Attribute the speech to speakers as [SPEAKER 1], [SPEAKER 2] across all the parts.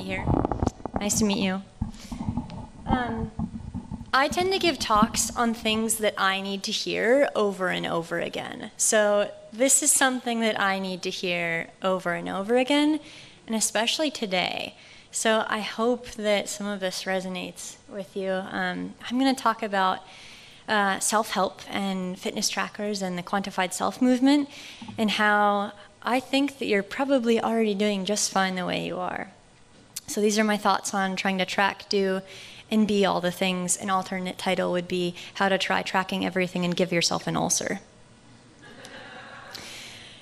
[SPEAKER 1] here. Nice to meet you. I tend to give talks on things that I need to hear over and over again. So this is something that I need to hear over and over again, and especially today. So I hope that some of this resonates with you. I'm going to talk about self-help and fitness trackers and the quantified self movement, and how I think that you're probably already doing just fine the way you are. So these are my thoughts on trying to track, do, and be all the things. An alternate title would be How to Try Tracking Everything and Give Yourself an Ulcer.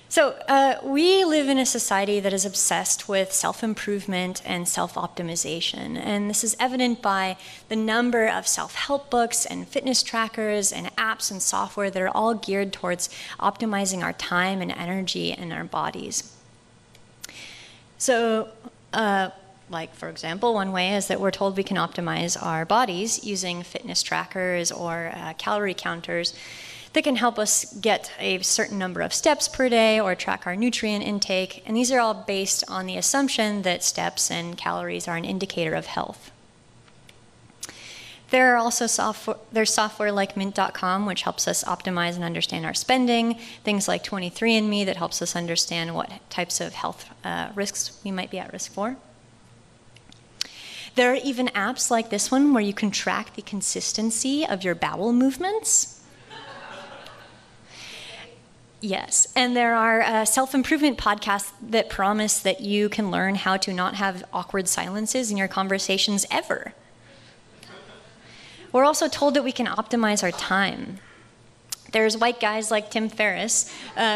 [SPEAKER 1] So we live in a society that is obsessed with self-improvement and self-optimization. And this is evident by the number of self-help books and fitness trackers and apps and software that are all geared towards optimizing our time and energy and our bodies. So, like, for example, one way is that we're told we can optimize our bodies using fitness trackers or calorie counters that can help us get a certain number of steps per day or track our nutrient intake. And these are all based on the assumption that steps and calories are an indicator of health. There are also software like Mint.com, which helps us optimize and understand our spending. Things like 23andMe that helps us understand what types of health risks we might be at risk for. There are even apps like this one where you can track the consistency of your bowel movements. Yes, and there are self-improvement podcasts that promise that you can learn how to not have awkward silences in your conversations ever. We're also told that we can optimize our time. There's white guys like Tim Ferriss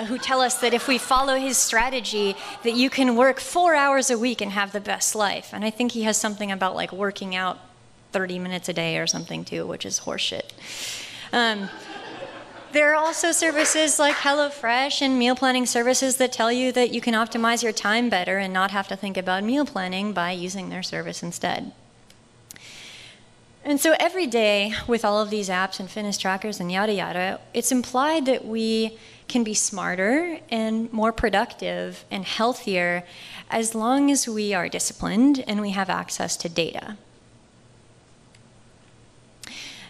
[SPEAKER 1] who tell us that if we follow his strategy, that you can work 4 hours a week and have the best life. And I think he has something about like working out 30 minutes a day or something too, which is horseshit. There are also services like HelloFresh and meal planning services that tell you that you can optimize your time better and not have to think about meal planning by using their service instead. And so every day, with all of these apps and fitness trackers and yada yada, it's implied that we can be smarter and more productive and healthier as long as we are disciplined and we have access to data.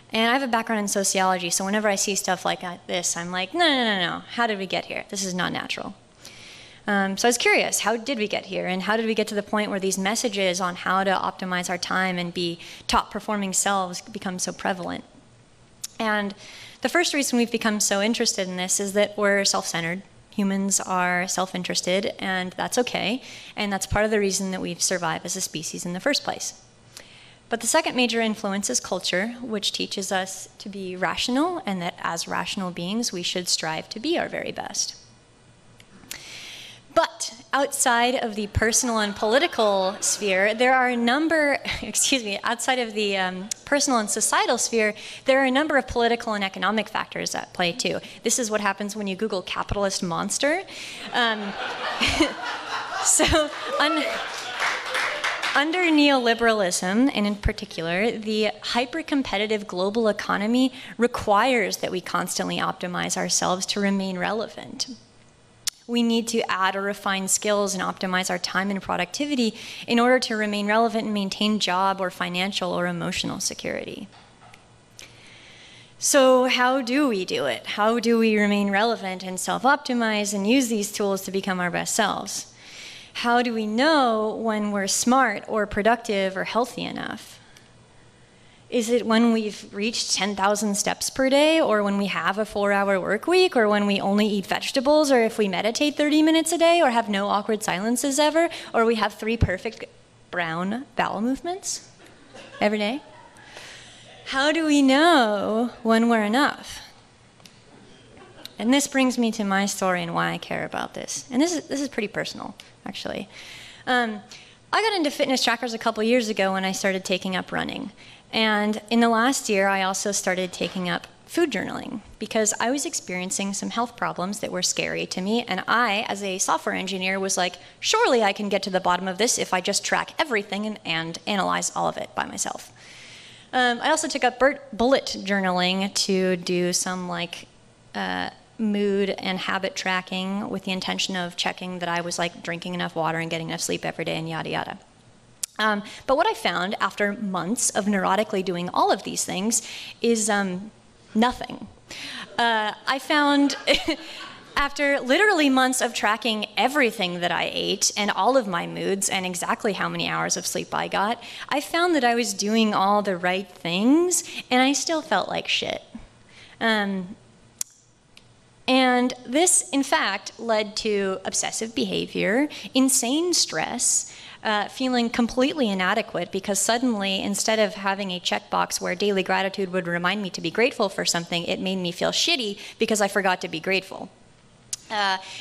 [SPEAKER 1] And I have a background in sociology, so whenever I see stuff like this, I'm like, no, how did we get here? This is not natural. So I was curious, how did we get here? And how did we get to the point where these messages on how to optimize our time and be top-performing selves become so prevalent? And the first reason we've become so interested in this is that we're self-centered. Humans are self-interested, and that's okay. And that's part of the reason that we've survived as a species in the first place. But the second major influence is culture, which teaches us to be rational, and that as rational beings, we should strive to be our very best. But outside of the personal and political sphere, there are a number, outside of the personal and societal sphere, there are a number of political and economic factors at play too. This is what happens when you Google capitalist monster. Under neoliberalism, and in particular, the hyper-competitive global economy requires that we constantly optimize ourselves to remain relevant. We need to add or refine skills and optimize our time and productivity in order to remain relevant and maintain job or financial or emotional security. So how do we do it? How do we remain relevant and self-optimize and use these tools to become our best selves? How do we know when we're smart or productive or healthy enough? Is it when we've reached 10,000 steps per day, or when we have a 4-hour work week, or when we only eat vegetables, or if we meditate 30 minutes a day, or have no awkward silences ever, or we have 3 perfect brown bowel movements every day? How do we know when we're enough? And this brings me to my story and why I care about this. And this is pretty personal, actually. I got into fitness trackers a couple years ago when I started taking up running. And in the last year, I also started taking up food journaling because I was experiencing some health problems that were scary to me. And I, as a software engineer, was like, surely I can get to the bottom of this if I just track everything and analyze all of it by myself. I also took up bullet journaling to do some mood and habit tracking with the intention of checking that I was like drinking enough water and getting enough sleep every day and yada yada. But what I found after months of neurotically doing all of these things is nothing. I found after literally months of tracking everything that I ate and all of my moods and exactly how many hours of sleep I got, I found that I was doing all the right things and I still felt like shit. And this, in fact, led to obsessive behavior, insane stress, feeling completely inadequate because suddenly, instead of having a checkbox where daily gratitude would remind me to be grateful for something, it made me feel shitty because I forgot to be grateful.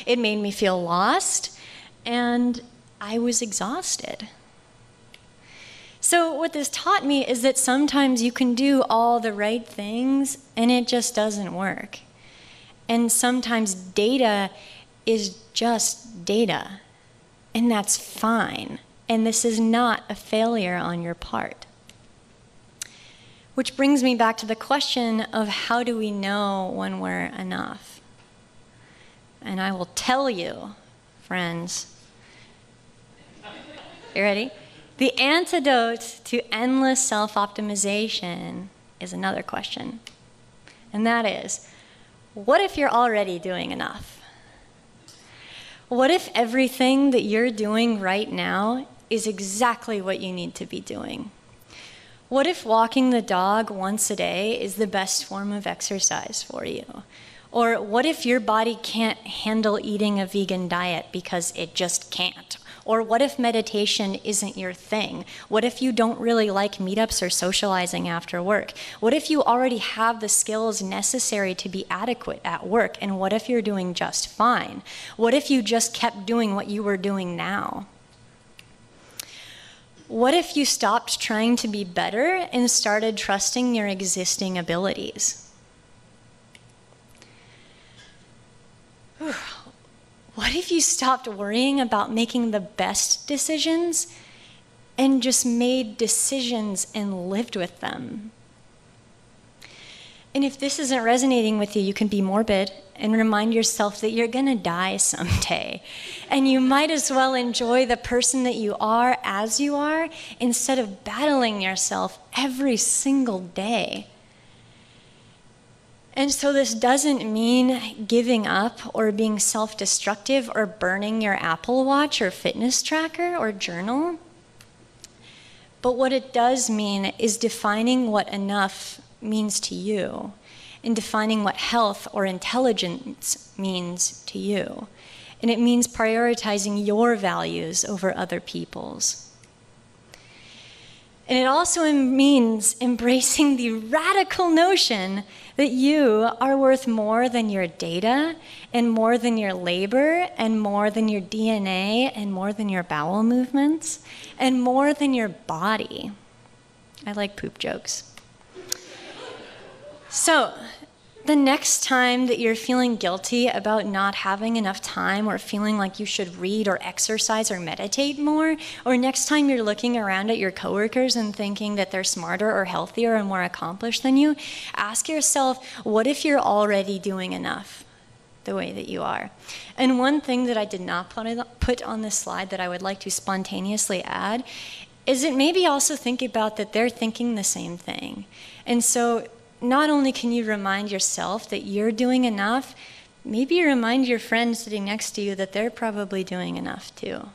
[SPEAKER 1] It made me feel lost, and I was exhausted. So what this taught me is that sometimes you can do all the right things, and it just doesn't work. And sometimes data is just data, and that's fine. And this is not a failure on your part. Which brings me back to the question of how do we know when we're enough? And I will tell you, friends. You ready? The antidote to endless self-optimization is another question. And that is, what if you're already doing enough? What if everything that you're doing right now is exactly what you need to be doing? What if walking the dog once a day is the best form of exercise for you? Or what if your body can't handle eating a vegan diet because it just can't? Or what if meditation isn't your thing? What if you don't really like meetups or socializing after work? What if you already have the skills necessary to be adequate at work? And what if you're doing just fine? What if you just kept doing what you were doing now? What if you stopped trying to be better and started trusting your existing abilities? What if you stopped worrying about making the best decisions and just made decisions and lived with them? And if this isn't resonating with you, you can be morbid and remind yourself that you're gonna die someday. And you might as well enjoy the person that you are as you are instead of battling yourself every single day. And so this doesn't mean giving up or being self-destructive or burning your Apple Watch or fitness tracker or journal. But what it does mean is defining what enough means to you and defining what health or intelligence means to you. And it means prioritizing your values over other people's. And it also means embracing the radical notion that you are worth more than your data, and more than your labor, and more than your DNA, and more than your bowel movements, and more than your body. I like poop jokes. So, the next time that you're feeling guilty about not having enough time or feeling like you should read or exercise or meditate more, or next time you're looking around at your coworkers and thinking that they're smarter or healthier or more accomplished than you, ask yourself, what if you're already doing enough the way that you are? And one thing that I did not put on this slide that I would like to spontaneously add is that maybe also think about that they're thinking the same thing. And so not only can you remind yourself that you're doing enough, maybe you remind your friend sitting next to you that they're probably doing enough too.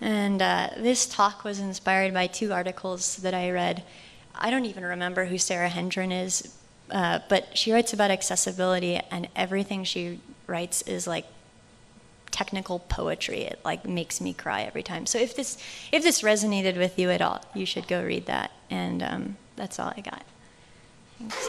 [SPEAKER 1] And this talk was inspired by 2 articles that I read. I don't even remember who Sarah Hendren is, but she writes about accessibility, and everything she writes is like technical poetry. It like makes me cry every time. So if this resonated with you at all, you should go read that. And that's all I got. Thanks.